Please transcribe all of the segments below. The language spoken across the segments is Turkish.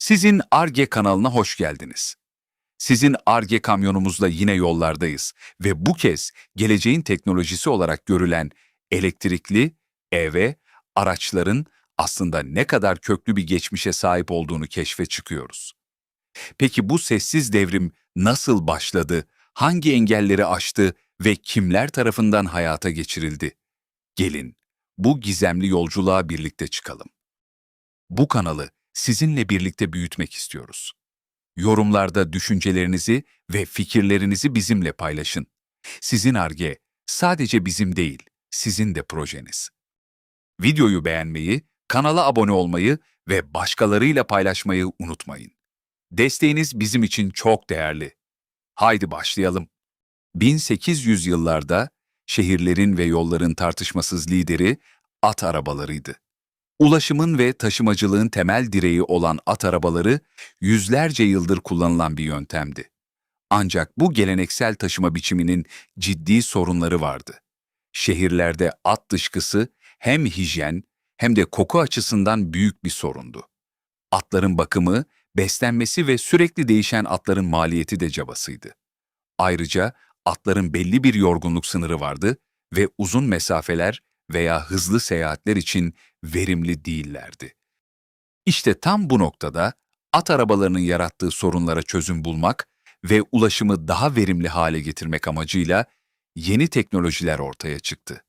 Sizin Ar-Ge kanalına hoş geldiniz. Sizin Ar-Ge kamyonumuzla yine yollardayız ve bu kez geleceğin teknolojisi olarak görülen elektrikli, EV, araçların aslında ne kadar köklü bir geçmişe sahip olduğunu keşfe çıkıyoruz. Peki bu sessiz devrim nasıl başladı, hangi engelleri aştı ve kimler tarafından hayata geçirildi? Gelin, bu gizemli yolculuğa birlikte çıkalım. Bu kanalı sizinle birlikte büyütmek istiyoruz. Yorumlarda düşüncelerinizi ve fikirlerinizi bizimle paylaşın. Sizin Ar-Ge sadece bizim değil, sizin de projeniz. Videoyu beğenmeyi, kanala abone olmayı ve başkalarıyla paylaşmayı unutmayın. Desteğiniz bizim için çok değerli. Haydi başlayalım. 1800 yıllarda şehirlerin ve yolların tartışmasız lideri at arabalarıydı. Ulaşımın ve taşımacılığın temel direği olan at arabaları yüzlerce yıldır kullanılan bir yöntemdi. Ancak bu geleneksel taşıma biçiminin ciddi sorunları vardı. Şehirlerde at dışkısı hem hijyen hem de koku açısından büyük bir sorundu. Atların bakımı, beslenmesi ve sürekli değişen atların maliyeti de cabasıydı. Ayrıca atların belli bir yorgunluk sınırı vardı ve uzun mesafeler veya hızlı seyahatler için verimli değillerdi. İşte tam bu noktada at arabalarının yarattığı sorunlara çözüm bulmak ve ulaşımı daha verimli hale getirmek amacıyla yeni teknolojiler ortaya çıktı.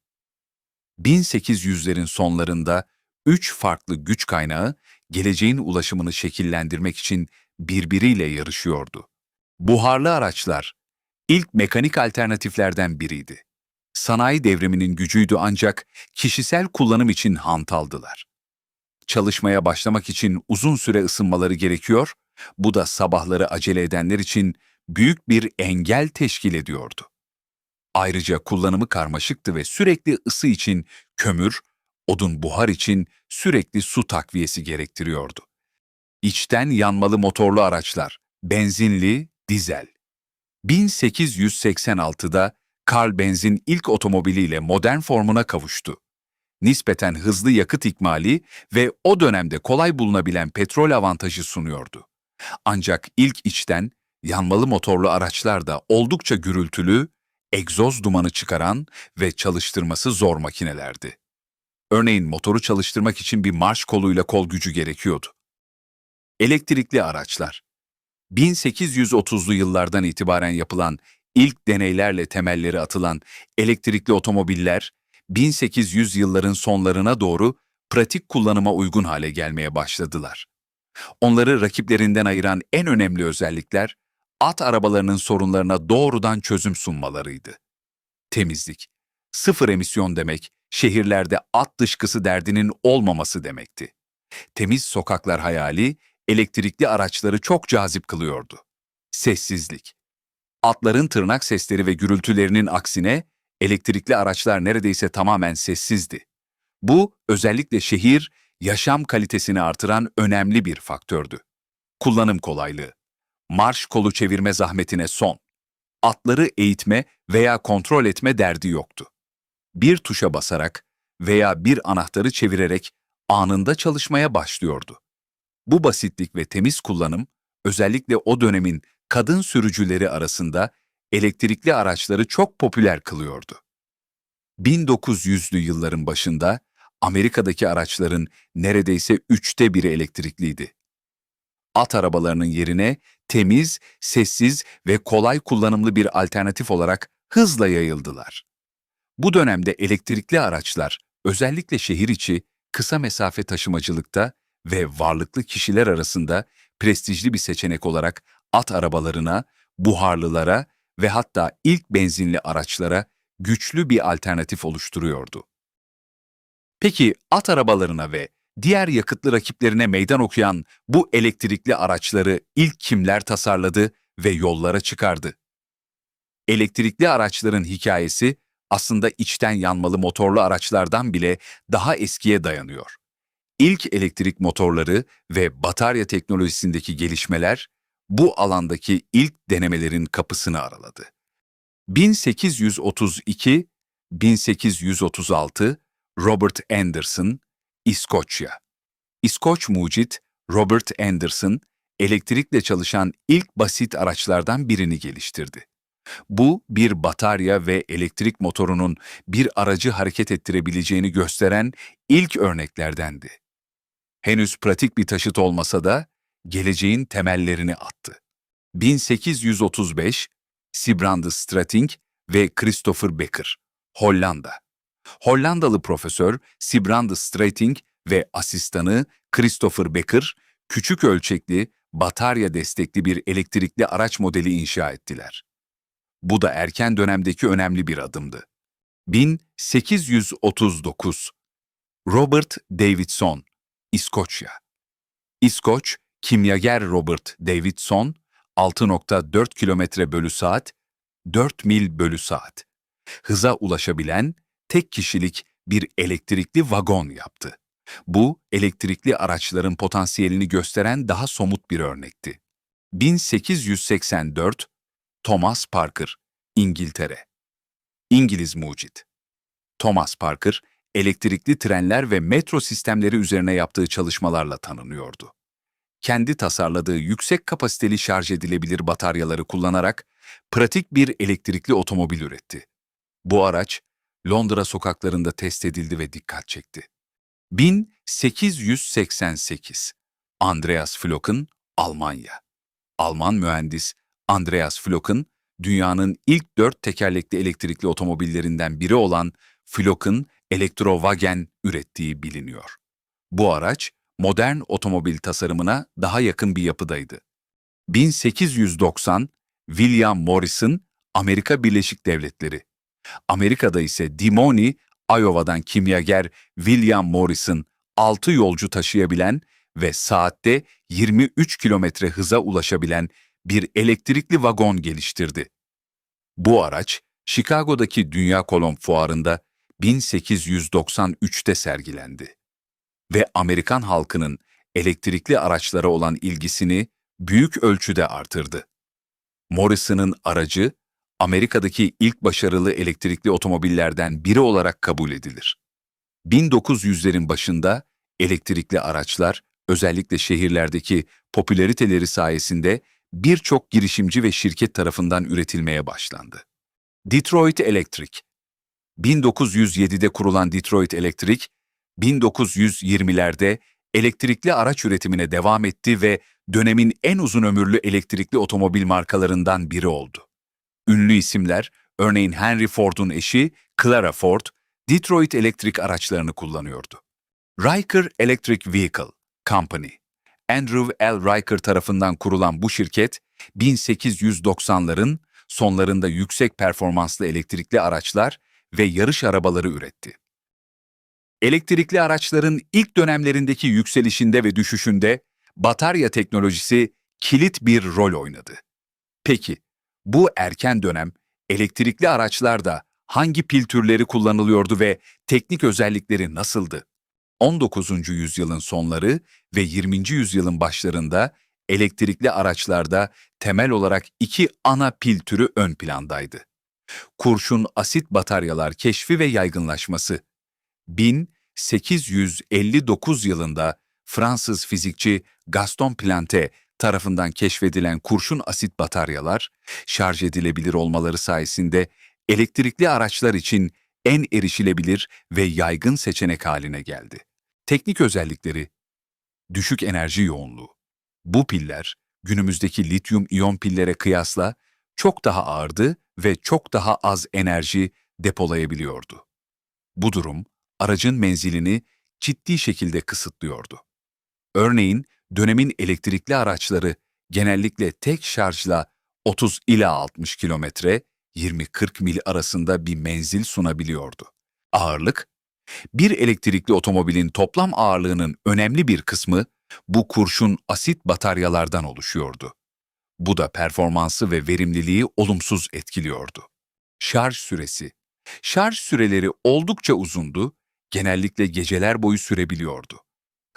1800'lerin sonlarında 3 farklı güç kaynağı geleceğin ulaşımını şekillendirmek için birbiriyle yarışıyordu. Buharlı araçlar ilk mekanik alternatiflerden biriydi. Sanayi devriminin gücüydü ancak kişisel kullanım için hantaldılar. Çalışmaya başlamak için uzun süre ısınmaları gerekiyor, bu da sabahları acele edenler için büyük bir engel teşkil ediyordu. Ayrıca kullanımı karmaşıktı ve sürekli ısı için kömür, odun buhar için sürekli su takviyesi gerektiriyordu. İçten yanmalı motorlu araçlar, benzinli, dizel. 1886'da Karl Benz'in ilk otomobiliyle modern formuna kavuştu. Nispeten hızlı yakıt ikmali ve o dönemde kolay bulunabilen petrol avantajı sunuyordu. Ancak ilk içten, yanmalı motorlu araçlar da oldukça gürültülü, egzoz dumanı çıkaran ve çalıştırması zor makinelerdi. Örneğin motoru çalıştırmak için bir marş koluyla kol gücü gerekiyordu. Elektrikli araçlar 1830'lu yıllardan itibaren yapılan ilk deneylerle temelleri atılan elektrikli otomobiller, 1800 yılların sonlarına doğru pratik kullanıma uygun hale gelmeye başladılar. Onları rakiplerinden ayıran en önemli özellikler, at arabalarının sorunlarına doğrudan çözüm sunmalarıydı. Temizlik, sıfır emisyon demek, şehirlerde at dışkısı derdinin olmaması demekti. Temiz sokaklar hayali, elektrikli araçları çok cazip kılıyordu. Sessizlik. Atların tırnak sesleri ve gürültülerinin aksine, elektrikli araçlar neredeyse tamamen sessizdi. Bu, özellikle şehir, yaşam kalitesini artıran önemli bir faktördü. Kullanım kolaylığı. Marş kolu çevirme zahmetine son. Atları eğitme veya kontrol etme derdi yoktu. Bir tuşa basarak veya bir anahtarı çevirerek anında çalışmaya başlıyordu. Bu basitlik ve temiz kullanım, özellikle o dönemin kadın sürücüleri arasında elektrikli araçları çok popüler kılıyordu. 1900'lü yılların başında Amerika'daki araçların neredeyse 1/3 elektrikliydi. At arabalarının yerine temiz, sessiz ve kolay kullanımlı bir alternatif olarak hızla yayıldılar. Bu dönemde elektrikli araçlar özellikle şehir içi, kısa mesafe taşımacılıkta ve varlıklı kişiler arasında prestijli bir seçenek olarak at arabalarına, buharlılara ve hatta ilk benzinli araçlara güçlü bir alternatif oluşturuyordu. Peki at arabalarına ve diğer yakıtlı rakiplerine meydan okuyan bu elektrikli araçları ilk kimler tasarladı ve yollara çıkardı? Elektrikli araçların hikayesi aslında içten yanmalı motorlu araçlardan bile daha eskiye dayanıyor. İlk elektrik motorları ve batarya teknolojisindeki gelişmeler bu alandaki ilk denemelerin kapısını araladı. 1832-1836 Robert Anderson, İskoçya. İskoç mucit Robert Anderson, elektrikle çalışan ilk basit araçlardan birini geliştirdi. Bu, bir batarya ve elektrik motorunun bir aracı hareket ettirebileceğini gösteren ilk örneklerdendi. Henüz pratik bir taşıt olmasa da geleceğin temellerini attı. 1835, Sibrand Strating ve Christopher Becker, Hollanda. Hollandalı profesör Sibrand Strating ve asistanı Christopher Becker, küçük ölçekli, batarya destekli bir elektrikli araç modeli inşa ettiler. Bu da erken dönemdeki önemli bir adımdı. 1839, Robert Davidson, İskoçya. İskoç, kimyager Robert Davidson, 6,4 kilometre bölü saat, 4 mil bölü saat hıza ulaşabilen tek kişilik bir elektrikli vagon yaptı. Bu, elektrikli araçların potansiyelini gösteren daha somut bir örnekti. 1884, Thomas Parker, İngiltere. İngiliz mucit. Thomas Parker, elektrikli trenler ve metro sistemleri üzerine yaptığı çalışmalarla tanınıyordu. Kendi tasarladığı yüksek kapasiteli şarj edilebilir bataryaları kullanarak pratik bir elektrikli otomobil üretti. Bu araç, Londra sokaklarında test edildi ve dikkat çekti. 1888, Andreas Flocken, Almanya. Alman mühendis Andreas Flocken, dünyanın ilk 4 tekerlekli elektrikli otomobillerinden biri olan Flocken Elektrowagen ürettiği biliniyor. Bu araç, modern otomobil tasarımına daha yakın bir yapıdaydı. 1890, William Morrison, Amerika Birleşik Devletleri. Amerika'da ise Des Moines, Iowa'dan kimyager William Morrison, 6 yolcu taşıyabilen ve saatte 23 kilometre hıza ulaşabilen bir elektrikli vagon geliştirdi. Bu araç, Chicago'daki Dünya Kolon Fuarı'nda 1893'te sergilendi ve Amerikan halkının elektrikli araçlara olan ilgisini büyük ölçüde artırdı. Morrison'ın aracı, Amerika'daki ilk başarılı elektrikli otomobillerden biri olarak kabul edilir. 1900'lerin başında elektrikli araçlar, özellikle şehirlerdeki popülariteleri sayesinde birçok girişimci ve şirket tarafından üretilmeye başlandı. Detroit Electric. 1907'de kurulan Detroit Electric, 1920'lerde elektrikli araç üretimine devam etti ve dönemin en uzun ömürlü elektrikli otomobil markalarından biri oldu. Ünlü isimler, örneğin Henry Ford'un eşi Clara Ford, Detroit Electric araçlarını kullanıyordu. Riker Electric Vehicle Company, Andrew L. Riker tarafından kurulan bu şirket, 1890'ların sonlarında yüksek performanslı elektrikli araçlar ve yarış arabaları üretti. Elektrikli araçların ilk dönemlerindeki yükselişinde ve düşüşünde batarya teknolojisi kilit bir rol oynadı. Peki, bu erken dönem elektrikli araçlarda hangi pil türleri kullanılıyordu ve teknik özellikleri nasıldı? 19. yüzyılın sonları ve 20. yüzyılın başlarında elektrikli araçlarda temel olarak iki ana pil türü ön plandaydı. Kurşun asit bataryalar keşfi ve yaygınlaşması. 1859 yılında Fransız fizikçi Gaston Planté tarafından keşfedilen kurşun asit bataryalar, şarj edilebilir olmaları sayesinde elektrikli araçlar için en erişilebilir ve yaygın seçenek haline geldi. Teknik özellikleri: düşük enerji yoğunluğu. Bu piller, günümüzdeki lityum-iyon pillere kıyasla çok daha ağırdı ve çok daha az enerji depolayabiliyordu. Bu durum, aracın menzilini ciddi şekilde kısıtlıyordu. Örneğin, dönemin elektrikli araçları genellikle tek şarjla 30 ila 60 kilometre, 20-40 mil arasında bir menzil sunabiliyordu. Ağırlık, bir elektrikli otomobilin toplam ağırlığının önemli bir kısmı bu kurşun asit bataryalardan oluşuyordu. Bu da performansı ve verimliliği olumsuz etkiliyordu. Şarj süresi. Şarj süreleri oldukça uzundu, genellikle geceler boyu sürebiliyordu.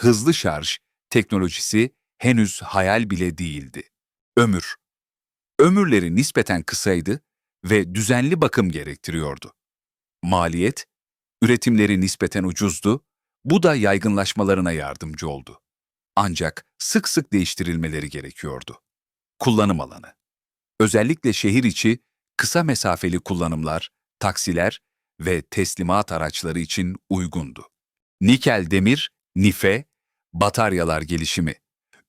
Hızlı şarj teknolojisi henüz hayal bile değildi. Ömür. Ömürleri nispeten kısaydı ve düzenli bakım gerektiriyordu. Maliyet, üretimleri nispeten ucuzdu, bu da yaygınlaşmalarına yardımcı oldu. Ancak sık sık değiştirilmeleri gerekiyordu. Kullanım alanı. Özellikle şehir içi kısa mesafeli kullanımlar, taksiler ve teslimat araçları için uygundu. Nikel demir, nife, bataryalar gelişimi.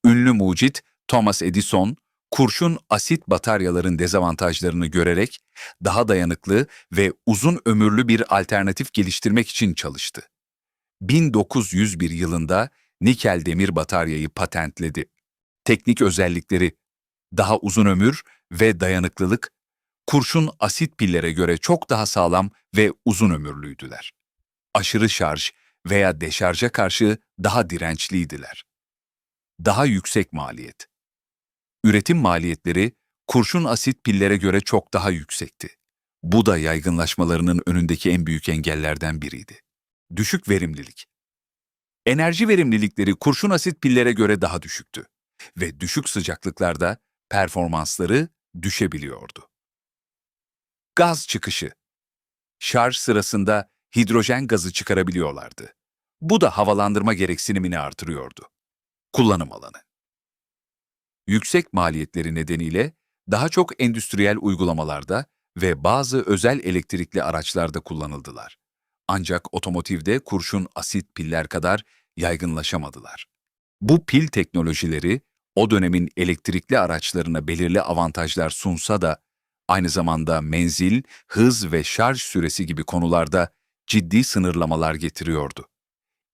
Ünlü mucit Thomas Edison, kurşun asit bataryaların dezavantajlarını görerek daha dayanıklı ve uzun ömürlü bir alternatif geliştirmek için çalıştı. 1901 yılında nikel demir bataryayı patentledi. Teknik özellikleri: daha uzun ömür ve dayanıklılık, kurşun asit pillere göre çok daha sağlam ve uzun ömürlüydüler. Aşırı şarj veya deşarja karşı daha dirençliydiler. Daha yüksek maliyet. Üretim maliyetleri kurşun asit pillere göre çok daha yüksekti. Bu da yaygınlaşmalarının önündeki en büyük engellerden biriydi. Düşük verimlilik. Enerji verimlilikleri kurşun asit pillere göre daha düşüktü ve düşük sıcaklıklarda performansları düşebiliyordu. Gaz çıkışı. Şarj sırasında hidrojen gazı çıkarabiliyorlardı. Bu da havalandırma gereksinimini artırıyordu. Kullanım alanı. Yüksek maliyetleri nedeniyle daha çok endüstriyel uygulamalarda ve bazı özel elektrikli araçlarda kullanıldılar. Ancak otomotivde kurşun asit piller kadar yaygınlaşamadılar. Bu pil teknolojileri o dönemin elektrikli araçlarına belirli avantajlar sunsa da aynı zamanda menzil, hız ve şarj süresi gibi konularda ciddi sınırlamalar getiriyordu.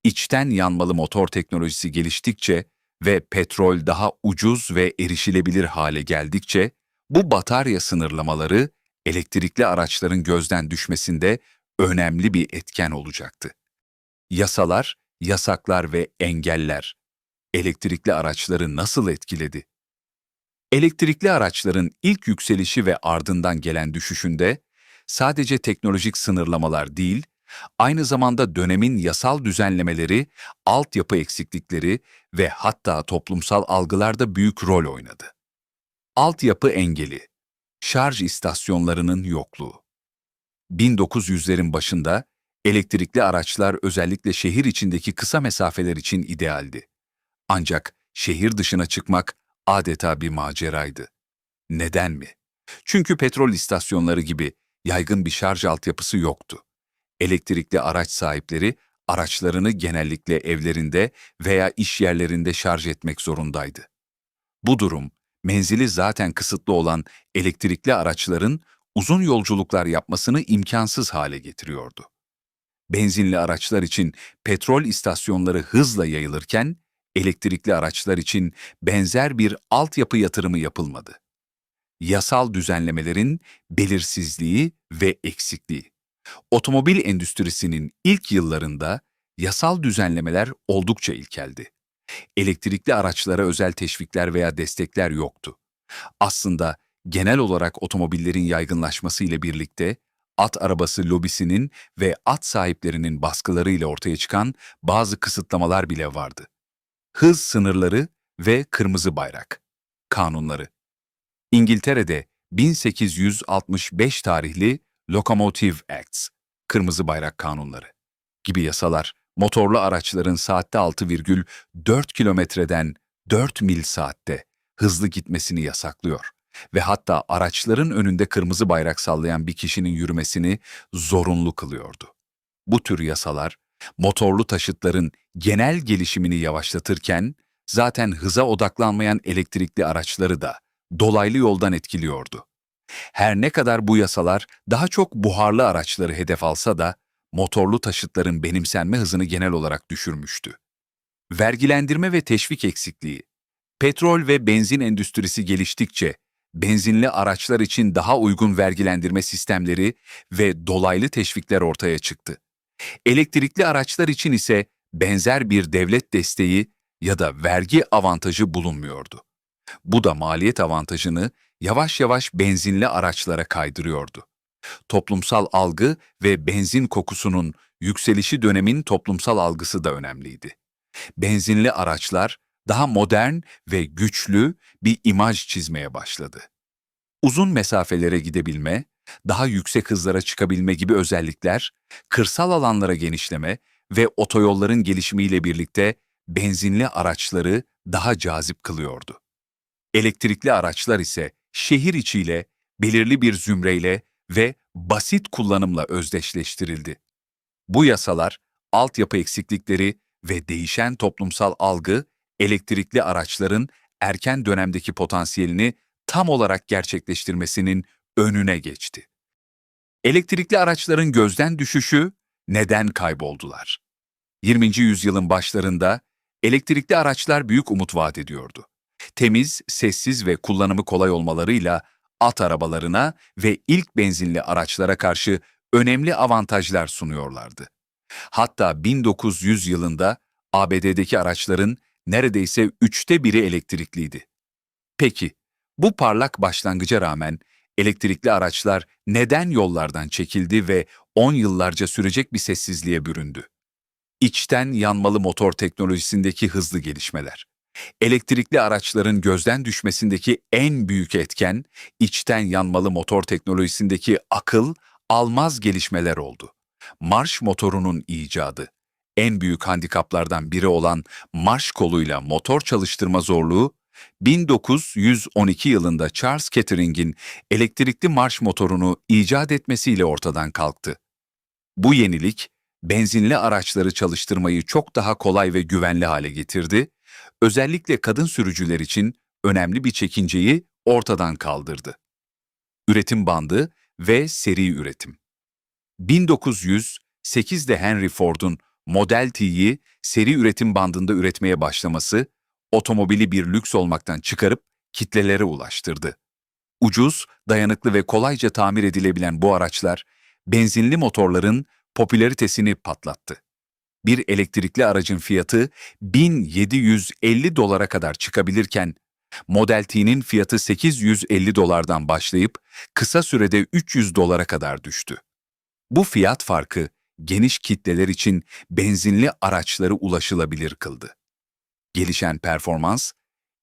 İçten yanmalı motor teknolojisi geliştikçe ve petrol daha ucuz ve erişilebilir hale geldikçe bu batarya sınırlamaları elektrikli araçların gözden düşmesinde önemli bir etken olacaktı. Yasalar, yasaklar ve engeller elektrikli araçları nasıl etkiledi? Elektrikli araçların ilk yükselişi ve ardından gelen düşüşünde sadece teknolojik sınırlamalar değil, aynı zamanda dönemin yasal düzenlemeleri, altyapı eksiklikleri ve hatta toplumsal algılarda büyük rol oynadı. Altyapı engeli, şarj istasyonlarının yokluğu. 1900'lerin başında elektrikli araçlar özellikle şehir içindeki kısa mesafeler için idealdi. Ancak şehir dışına çıkmak adeta bir maceraydı. Neden mi? Çünkü petrol istasyonları gibi yaygın bir şarj altyapısı yoktu. Elektrikli araç sahipleri araçlarını genellikle evlerinde veya iş yerlerinde şarj etmek zorundaydı. Bu durum, menzili zaten kısıtlı olan elektrikli araçların uzun yolculuklar yapmasını imkansız hale getiriyordu. Benzinli araçlar için petrol istasyonları hızla yayılırken, elektrikli araçlar için benzer bir altyapı yatırımı yapılmadı. Yasal düzenlemelerin belirsizliği ve eksikliği. Otomobil endüstrisinin ilk yıllarında yasal düzenlemeler oldukça ilkeldi. Elektrikli araçlara özel teşvikler veya destekler yoktu. Aslında genel olarak otomobillerin yaygınlaşması ile birlikte at arabası lobisinin ve at sahiplerinin baskılarıyla ortaya çıkan bazı kısıtlamalar bile vardı. Hız sınırları ve kırmızı bayrak kanunları. İngiltere'de 1865 tarihli Locomotive Acts, Kırmızı Bayrak Kanunları gibi yasalar, motorlu araçların saatte 6,4 kilometreden 4 mil saatte hızlı gitmesini yasaklıyor ve hatta araçların önünde kırmızı bayrak sallayan bir kişinin yürümesini zorunlu kılıyordu. Bu tür yasalar, motorlu taşıtların genel gelişimini yavaşlatırken, zaten hıza odaklanmayan elektrikli araçları da dolaylı yoldan etkiliyordu. Her ne kadar bu yasalar daha çok buharlı araçları hedef alsa da, motorlu taşıtların benimsenme hızını genel olarak düşürmüştü. Vergilendirme ve teşvik eksikliği. Petrol ve benzin endüstrisi geliştikçe, benzinli araçlar için daha uygun vergilendirme sistemleri ve dolaylı teşvikler ortaya çıktı. Elektrikli araçlar için ise benzer bir devlet desteği ya da vergi avantajı bulunmuyordu. Bu da maliyet avantajını yavaş yavaş benzinli araçlara kaydırıyordu. Toplumsal algı ve benzin kokusunun yükselişi dönemin toplumsal algısı da önemliydi. Benzinli araçlar daha modern ve güçlü bir imaj çizmeye başladı. Uzun mesafelere gidebilme, daha yüksek hızlara çıkabilme gibi özellikler, kırsal alanlara genişleme ve otoyolların gelişimiyle birlikte benzinli araçları daha cazip kılıyordu. Elektrikli araçlar ise şehir içiyle, belirli bir zümreyle ve basit kullanımla özdeşleştirildi. Bu yasalar, altyapı eksiklikleri ve değişen toplumsal algı, elektrikli araçların erken dönemdeki potansiyelini tam olarak gerçekleştirmesinin önüne geçti. Elektrikli araçların gözden düşüşü, neden kayboldular? 20. yüzyılın başlarında elektrikli araçlar büyük umut vaat ediyordu. Temiz, sessiz ve kullanımı kolay olmalarıyla at arabalarına ve ilk benzinli araçlara karşı önemli avantajlar sunuyorlardı. Hatta 1900 yılında ABD'deki araçların neredeyse 1/3'ü elektrikliydi. Peki, bu parlak başlangıca rağmen elektrikli araçlar neden yollardan çekildi ve 10 yıllarca sürecek bir sessizliğe büründü? İçten yanmalı motor teknolojisindeki hızlı gelişmeler. Elektrikli araçların gözden düşmesindeki en büyük etken, içten yanmalı motor teknolojisindeki akıl almaz gelişmeler oldu. Marş motorunun icadı. En büyük handikaplardan biri olan marş koluyla motor çalıştırma zorluğu, 1912 yılında Charles Kettering'in elektrikli marş motorunu icat etmesiyle ortadan kalktı. Bu yenilik, benzinli araçları çalıştırmayı çok daha kolay ve güvenli hale getirdi, özellikle kadın sürücüler için önemli bir çekinceyi ortadan kaldırdı. Üretim bandı ve seri üretim. 1908'de Henry Ford'un Model T'yi seri üretim bandında üretmeye başlaması, otomobili bir lüks olmaktan çıkarıp kitlelere ulaştırdı. Ucuz, dayanıklı ve kolayca tamir edilebilen bu araçlar, benzinli motorların popülaritesini patlattı. Bir elektrikli aracın fiyatı $1.750 kadar çıkabilirken, Model T'nin fiyatı $850 başlayıp kısa sürede $300 kadar düştü. Bu fiyat farkı, geniş kitleler için benzinli araçları ulaşılabilir kıldı. Gelişen performans,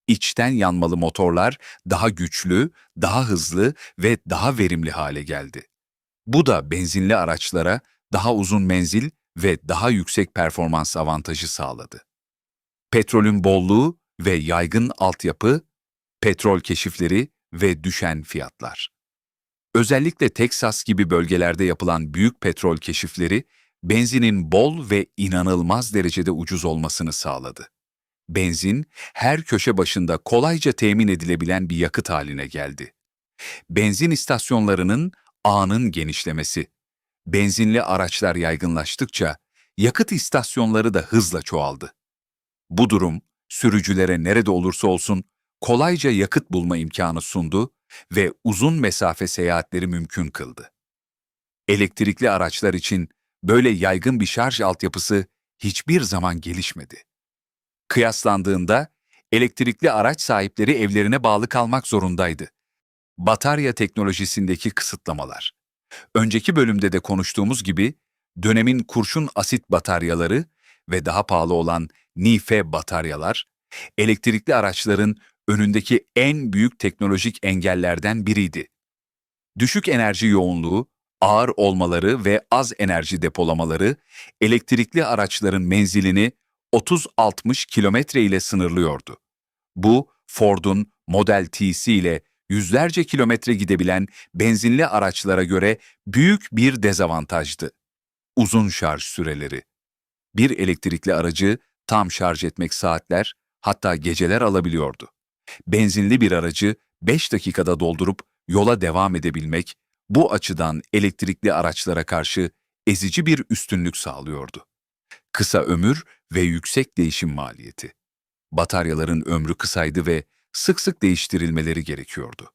içten yanmalı motorlar daha güçlü, daha hızlı ve daha verimli hale geldi. Bu da benzinli araçlara daha uzun menzil ve daha yüksek performans avantajı sağladı. Petrolün bolluğu ve yaygın altyapı, petrol keşifleri ve düşen fiyatlar. Özellikle Teksas gibi bölgelerde yapılan büyük petrol keşifleri, benzinin bol ve inanılmaz derecede ucuz olmasını sağladı. Benzin, her köşe başında kolayca temin edilebilen bir yakıt haline geldi. Benzin istasyonlarının ağının genişlemesi. Benzinli araçlar yaygınlaştıkça yakıt istasyonları da hızla çoğaldı. Bu durum, sürücülere nerede olursa olsun kolayca yakıt bulma imkanı sundu ve uzun mesafe seyahatleri mümkün kıldı. Elektrikli araçlar için böyle yaygın bir şarj altyapısı hiçbir zaman gelişmedi. Kıyaslandığında, elektrikli araç sahipleri evlerine bağlı kalmak zorundaydı. Batarya teknolojisindeki kısıtlamalar. Önceki bölümde de konuştuğumuz gibi, dönemin kurşun asit bataryaları ve daha pahalı olan NiFe bataryalar, elektrikli araçların önündeki en büyük teknolojik engellerden biriydi. Düşük enerji yoğunluğu, ağır olmaları ve az enerji depolamaları, elektrikli araçların menzilini 30-60 kilometre ile sınırlıyordu. Bu, Ford'un Model T'si ile yüzlerce kilometre gidebilen benzinli araçlara göre büyük bir dezavantajdı. Uzun şarj süreleri. Bir elektrikli aracı tam şarj etmek saatler, hatta geceler alabiliyordu. Benzinli bir aracı 5 dakikada doldurup yola devam edebilmek, bu açıdan elektrikli araçlara karşı ezici bir üstünlük sağlıyordu. Kısa ömür ve yüksek değişim maliyeti. Bataryaların ömrü kısaydı ve sık sık değiştirilmeleri gerekiyordu.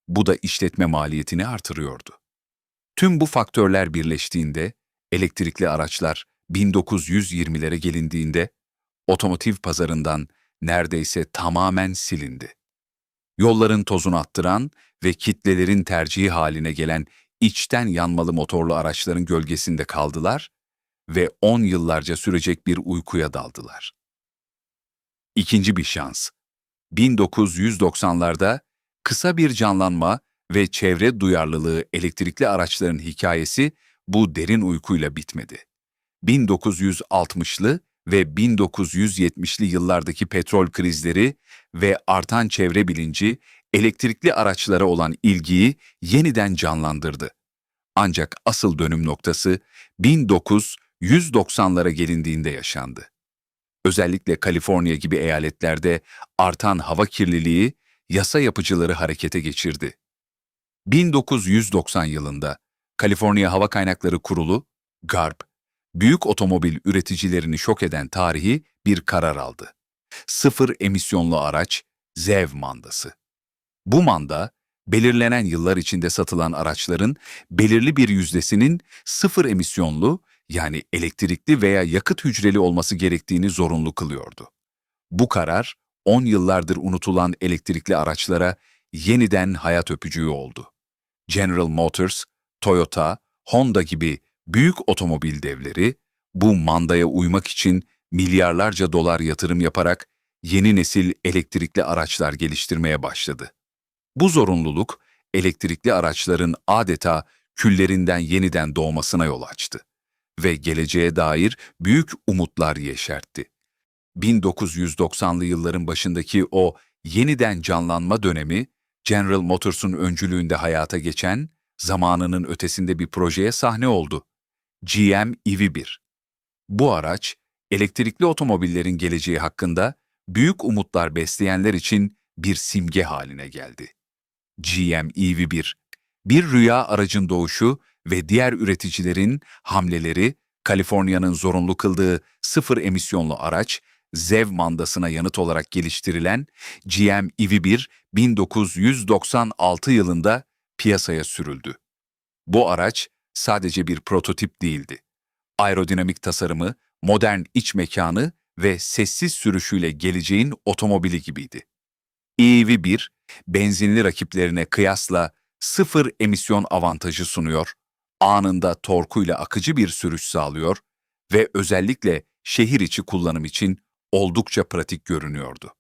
Bu da işletme maliyetini artırıyordu. Tüm bu faktörler birleştiğinde, elektrikli araçlar 1920'lere gelindiğinde, otomotiv pazarından neredeyse tamamen silindi. Yolların tozunu attıran ve kitlelerin tercihi haline gelen içten yanmalı motorlu araçların gölgesinde kaldılar ve 10 yıllarca sürecek bir uykuya daldılar. İkinci bir şans. 1990'larda kısa bir canlanma ve çevre duyarlılığı elektrikli araçların hikayesi bu derin uykuyla bitmedi. 1960'lı ve 1970'li yıllardaki petrol krizleri ve artan çevre bilinci elektrikli araçlara olan ilgiyi yeniden canlandırdı. Ancak asıl dönüm noktası 1990'lara gelindiğinde yaşandı. Özellikle Kaliforniya gibi eyaletlerde artan hava kirliliği yasa yapıcıları harekete geçirdi. 1990 yılında Kaliforniya Hava Kaynakları Kurulu, GARP, büyük otomobil üreticilerini şok eden tarihi bir karar aldı. Sıfır emisyonlu araç ZEV mandası. Bu manda, belirlenen yıllar içinde satılan araçların belirli bir yüzdesinin sıfır emisyonlu, yani elektrikli veya yakıt hücreli olması gerektiğini zorunlu kılıyordu. Bu karar, 10 yıllardır unutulan elektrikli araçlara yeniden hayat öpücüğü oldu. General Motors, Toyota, Honda gibi büyük otomobil devleri bu mandaya uymak için milyarlarca dolar yatırım yaparak yeni nesil elektrikli araçlar geliştirmeye başladı. Bu zorunluluk elektrikli araçların adeta küllerinden yeniden doğmasına yol açtı ve geleceğe dair büyük umutlar yeşertti. 1990'lı yılların başındaki o yeniden canlanma dönemi, General Motors'un öncülüğünde hayata geçen, zamanının ötesinde bir projeye sahne oldu. GM EV1. Bu araç, elektrikli otomobillerin geleceği hakkında büyük umutlar besleyenler için bir simge haline geldi. GM EV1, bir rüya aracın doğuşu ve diğer üreticilerin hamleleri, Kaliforniya'nın zorunlu kıldığı sıfır emisyonlu araç, ZEV mandasına yanıt olarak geliştirilen GM EV1, 1996 yılında piyasaya sürüldü. Bu araç sadece bir prototip değildi. Aerodinamik tasarımı, modern iç mekanı ve sessiz sürüşüyle geleceğin otomobili gibiydi. EV1, benzinli rakiplerine kıyasla sıfır emisyon avantajı sunuyor, anında torkuyla akıcı bir sürüş sağlıyor ve özellikle şehir içi kullanım için oldukça pratik görünüyordu.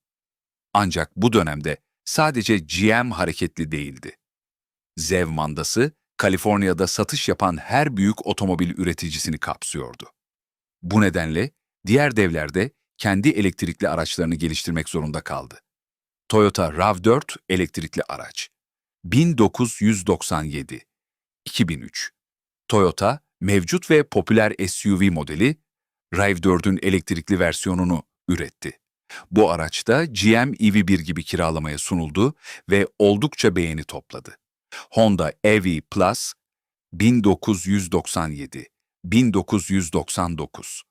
Ancak bu dönemde sadece GM hareketli değildi. ZEV mandası, Kaliforniya'da satış yapan her büyük otomobil üreticisini kapsıyordu. Bu nedenle diğer devler de kendi elektrikli araçlarını geliştirmek zorunda kaldı. Toyota RAV4 elektrikli araç. 1997, 2003. Toyota, mevcut ve popüler SUV modeli RAV4'ün elektrikli versiyonunu üretti. Bu araçta GM EV1 gibi kiralamaya sunuldu ve oldukça beğeni topladı. Honda EV Plus, 1997, 1999.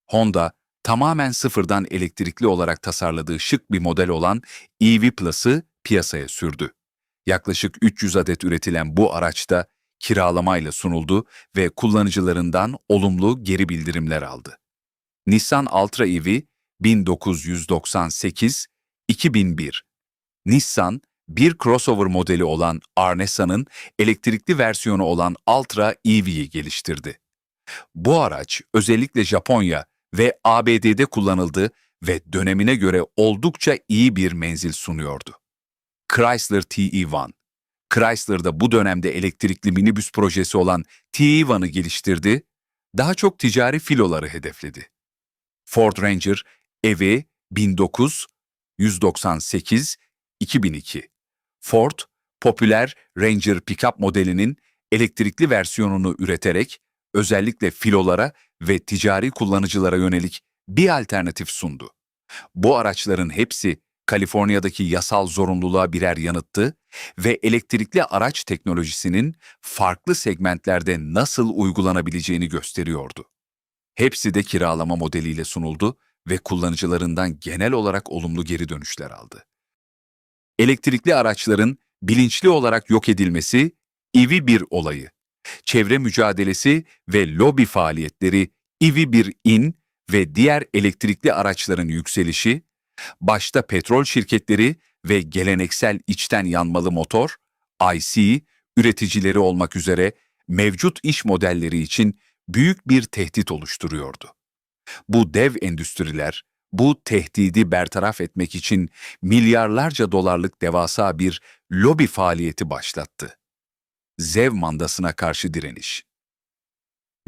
Honda, tamamen sıfırdan elektrikli olarak tasarladığı şık bir model olan EV Plus'ı piyasaya sürdü. Yaklaşık 300 adet üretilen bu araçta kiralamayla sunuldu ve kullanıcılarından olumlu geri bildirimler aldı. Nissan Altra EV, 1998, 2001. Nissan, bir crossover modeli olan Arnesa'nın elektrikli versiyonu olan Altra EV'yi geliştirdi. Bu araç özellikle Japonya ve ABD'de kullanıldı ve dönemine göre oldukça iyi bir menzil sunuyordu. Chrysler TE1. Chrysler da bu dönemde elektrikli minibüs projesi olan TE1'ı geliştirdi, daha çok ticari filoları hedefledi. Ford Ranger EV 1998, 2002. Ford, popüler Ranger pickup modelinin elektrikli versiyonunu üreterek özellikle filolara ve ticari kullanıcılara yönelik bir alternatif sundu. Bu araçların hepsi Kaliforniya'daki yasal zorunluluğa birer yanıttı ve elektrikli araç teknolojisinin farklı segmentlerde nasıl uygulanabileceğini gösteriyordu. Hepsi de kiralama modeliyle sunuldu ve kullanıcılarından genel olarak olumlu geri dönüşler aldı. Elektrikli araçların bilinçli olarak yok edilmesi EV1 olayı. Çevre mücadelesi ve lobi faaliyetleri EV1 ve diğer elektrikli araçların yükselişi, başta petrol şirketleri ve geleneksel içten yanmalı motor, IC, üreticileri olmak üzere mevcut iş modelleri için büyük bir tehdit oluşturuyordu. Bu dev endüstriler, bu tehdidi bertaraf etmek için milyarlarca dolarlık devasa bir lobi faaliyeti başlattı. ZEV mandasına karşı direniş.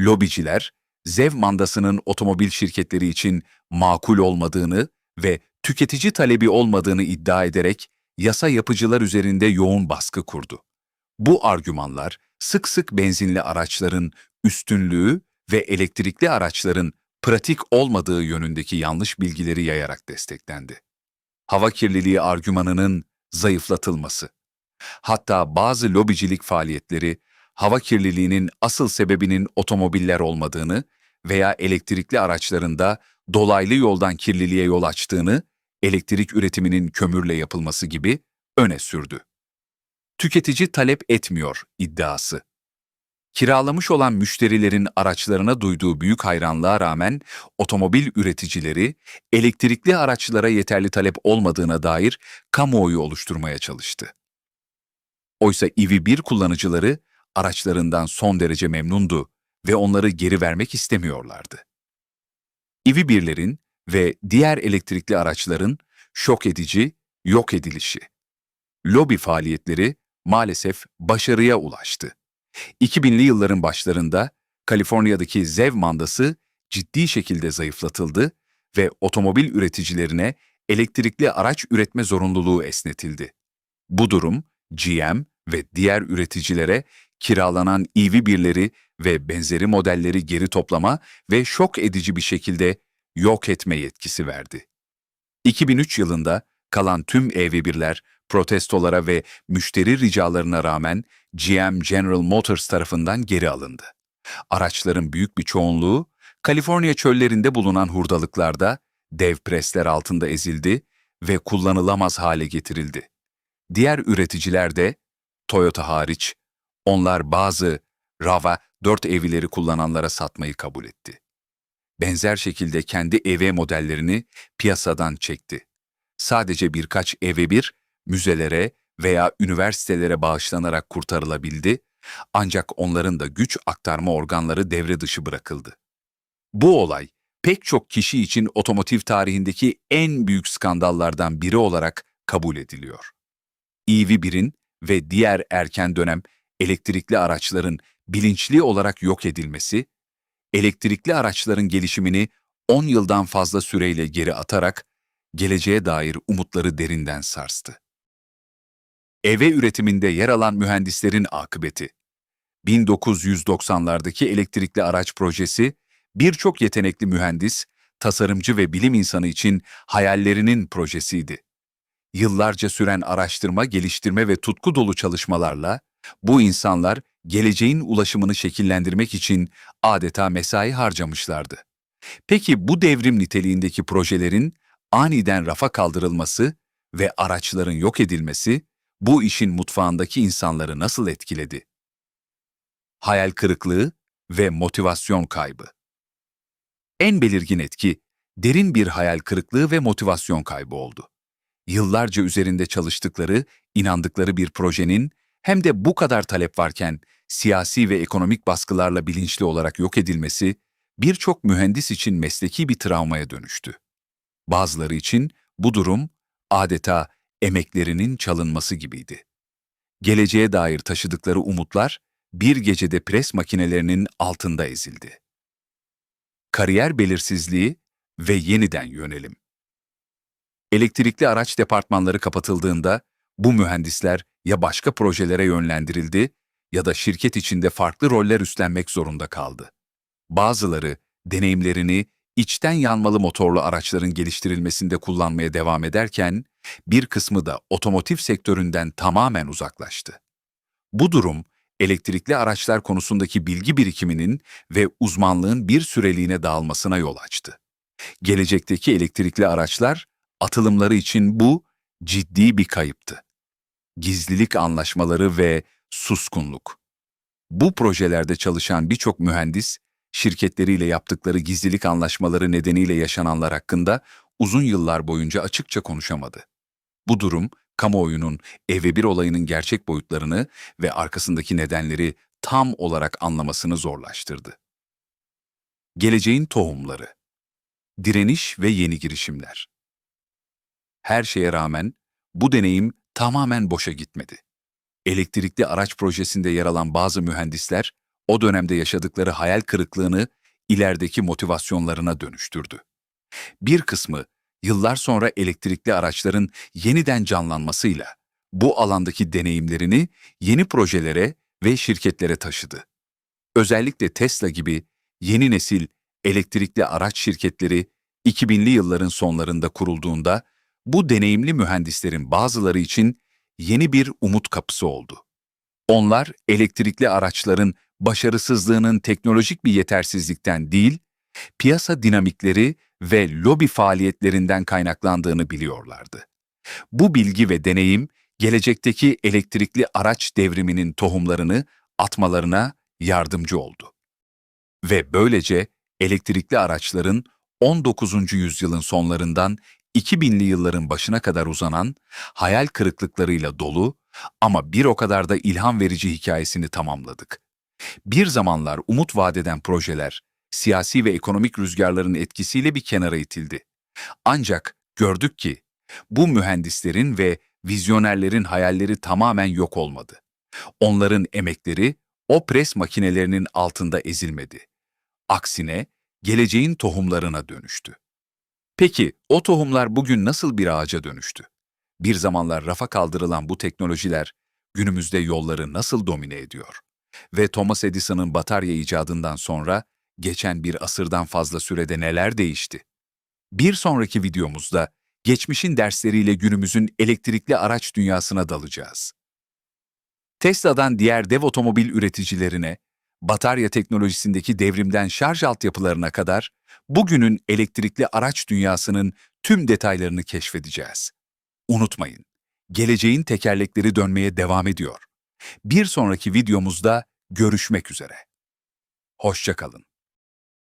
Lobiciler, ZEV mandasının otomobil şirketleri için makul olmadığını ve tüketici talebi olmadığını iddia ederek yasa yapıcılar üzerinde yoğun baskı kurdu. Bu argümanlar sık sık benzinli araçların üstünlüğü ve elektrikli araçların pratik olmadığı yönündeki yanlış bilgileri yayarak desteklendi. Hava kirliliği argümanının zayıflatılması. Hatta bazı lobicilik faaliyetleri hava kirliliğinin asıl sebebinin otomobiller olmadığını veya elektrikli araçlarında dolaylı yoldan kirliliğe yol açtığını, elektrik üretiminin kömürle yapılması gibi öne sürdü. Tüketici talep etmiyor iddiası. Kiralamış olan müşterilerin araçlarına duyduğu büyük hayranlığa rağmen otomobil üreticileri elektrikli araçlara yeterli talep olmadığına dair kamuoyu oluşturmaya çalıştı. Oysa EV1 kullanıcıları araçlarından son derece memnundu ve onları geri vermek istemiyorlardı. EV1'lerin ve diğer elektrikli araçların şok edici yok edilişi. Lobi faaliyetleri maalesef başarıya ulaştı. 2000'li yılların başlarında Kaliforniya'daki ZEV mandası ciddi şekilde zayıflatıldı ve otomobil üreticilerine elektrikli araç üretme zorunluluğu esnetildi. Bu durum GM ve diğer üreticilere kiralanan EV1'leri ve benzeri modelleri geri toplama ve şok edici bir şekilde yok etme yetkisi verdi. 2003 yılında kalan tüm EV1'ler protestolara ve müşteri ricalarına rağmen GM General Motors tarafından geri alındı. Araçların büyük bir çoğunluğu Kaliforniya çöllerinde bulunan hurdalıklarda dev presler altında ezildi ve kullanılamaz hale getirildi. Diğer üreticiler de, Toyota hariç, onlar bazı RAV4 EV'leri kullananlara satmayı kabul etti. Benzer şekilde kendi EV modellerini piyasadan çekti. Sadece birkaç EV1 müzelere veya üniversitelere bağışlanarak kurtarılabildi, ancak onların da güç aktarma organları devre dışı bırakıldı. Bu olay, pek çok kişi için otomotiv tarihindeki en büyük skandallardan biri olarak kabul ediliyor. EV1'in ve diğer erken dönem elektrikli araçların bilinçli olarak yok edilmesi, elektrikli araçların gelişimini 10 yıldan fazla süreyle geri atarak geleceğe dair umutları derinden sarstı. EV üretiminde yer alan mühendislerin akıbeti. 1990'lardaki elektrikli araç projesi, birçok yetenekli mühendis, tasarımcı ve bilim insanı için hayallerinin projesiydi. Yıllarca süren araştırma, geliştirme ve tutku dolu çalışmalarla bu insanlar geleceğin ulaşımını şekillendirmek için adeta mesai harcamışlardı. Peki bu devrim niteliğindeki projelerin aniden rafa kaldırılması ve araçların yok edilmesi bu işin mutfağındaki insanları nasıl etkiledi? Hayal kırıklığı ve motivasyon kaybı. En belirgin etki, derin bir hayal kırıklığı ve motivasyon kaybı oldu. Yıllarca üzerinde çalıştıkları, inandıkları bir projenin hem de bu kadar talep varken siyasi ve ekonomik baskılarla bilinçli olarak yok edilmesi, birçok mühendis için mesleki bir travmaya dönüştü. Bazıları için bu durum adeta emeklerinin çalınması gibiydi. Geleceğe dair taşıdıkları umutlar bir gecede pres makinelerinin altında ezildi. Kariyer belirsizliği ve yeniden yönelim. Elektrikli araç departmanları kapatıldığında bu mühendisler ya başka projelere yönlendirildi ya da şirket içinde farklı roller üstlenmek zorunda kaldı. Bazıları deneyimlerini içten yanmalı motorlu araçların geliştirilmesinde kullanmaya devam ederken bir kısmı da otomotiv sektöründen tamamen uzaklaştı. Bu durum elektrikli araçlar konusundaki bilgi birikiminin ve uzmanlığın bir süreliğine dağılmasına yol açtı. Gelecekteki elektrikli araçlar atılımları için bu ciddi bir kayıptı. Gizlilik anlaşmaları ve suskunluk. Bu projelerde çalışan birçok mühendis, şirketleriyle yaptıkları gizlilik anlaşmaları nedeniyle yaşananlar hakkında uzun yıllar boyunca açıkça konuşamadı. Bu durum, kamuoyunun EV1 olayının gerçek boyutlarını ve arkasındaki nedenleri tam olarak anlamasını zorlaştırdı. Geleceğin tohumları. Direniş ve yeni girişimler. Her şeye rağmen bu deneyim tamamen boşa gitmedi. Elektrikli araç projesinde yer alan bazı mühendisler, o dönemde yaşadıkları hayal kırıklığını ilerideki motivasyonlarına dönüştürdü. Bir kısmı yıllar sonra elektrikli araçların yeniden canlanmasıyla bu alandaki deneyimlerini yeni projelere ve şirketlere taşıdı. Özellikle Tesla gibi yeni nesil elektrikli araç şirketleri 2000'li yılların sonlarında kurulduğunda bu deneyimli mühendislerin bazıları için yeni bir umut kapısı oldu. Onlar elektrikli araçların başarısızlığının teknolojik bir yetersizlikten değil, piyasa dinamikleri ve lobi faaliyetlerinden kaynaklandığını biliyorlardı. Bu bilgi ve deneyim, gelecekteki elektrikli araç devriminin tohumlarını atmalarına yardımcı oldu. Ve böylece elektrikli araçların 19. yüzyılın sonlarından 2000'li yılların başına kadar uzanan, hayal kırıklıklarıyla dolu ama bir o kadar da ilham verici hikayesini tamamladık. Bir zamanlar umut vadeden projeler, siyasi ve ekonomik rüzgarların etkisiyle bir kenara itildi. Ancak gördük ki bu mühendislerin ve vizyonerlerin hayalleri tamamen yok olmadı. Onların emekleri o pres makinelerinin altında ezilmedi. Aksine geleceğin tohumlarına dönüştü. Peki o tohumlar bugün nasıl bir ağaca dönüştü? Bir zamanlar rafa kaldırılan bu teknolojiler günümüzde yolları nasıl domine ediyor? Ve Thomas Edison'ın batarya icadından sonra geçen bir asırdan fazla sürede neler değişti? Bir sonraki videomuzda geçmişin dersleriyle günümüzün elektrikli araç dünyasına dalacağız. Tesla'dan diğer dev otomobil üreticilerine, batarya teknolojisindeki devrimden şarj altyapılarına kadar bugünün elektrikli araç dünyasının tüm detaylarını keşfedeceğiz. Unutmayın, geleceğin tekerlekleri dönmeye devam ediyor. Bir sonraki videomuzda görüşmek üzere. Hoşça kalın.